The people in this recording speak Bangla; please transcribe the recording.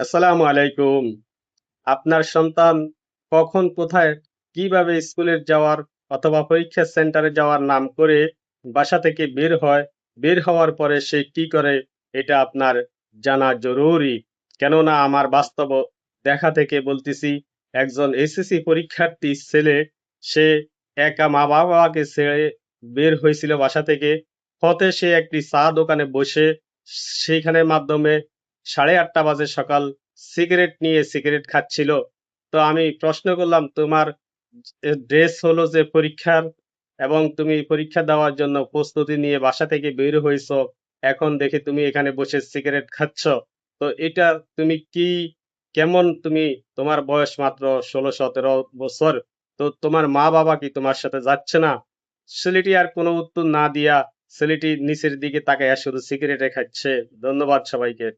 আসসালামু আলাইকুম। আপনার সন্তান কখন কোথায় কিভাবে স্কুলে যাওয়ার অথবা পরীক্ষা সেন্টারে যাওয়ার নাম করে বাসা থেকে বের হয়, বের হওয়ার পরে সে কি করে এটা আপনার জানা জরুরি। কেননা আমার বাস্তব দেখা থেকে বলতেছি, একজন এসএসসি পরীক্ষার্থী ছেলে, সে একা মা বাবাকে ছেড়ে বের হয়েছিল বাসা থেকে। পথে সে একটি চা দোকানে বসে সেইখানের মাধ্যমে 8:30 বাজে সকাল সিগারেট নিয়ে সিগারেট খাচ্ছিল। তো আমি প্রশ্ন করলাম, তোমার ড্রেস হলো যে পরীক্ষার, এবং তুমি পরীক্ষা দেওয়ার জন্য প্রস্তুতি নিয়ে বাসা থেকে বের হয়েছো, এখন দেখি তুমি এখানে বসে সিগারেট খাচ্ছ। তো এটা তুমি কি, কেমন তুমি, তোমার বয়স মাত্র 16-17 বছর, তো তোমার মা বাবা কি তোমার সাথে যাচ্ছে না? ছেলেটি আর কোনো উত্তর না দিয়া ছেলেটি নিচের দিকে তাকাইয়া শুধু সিগারেটে খাচ্ছে। ধন্যবাদ সবাইকে।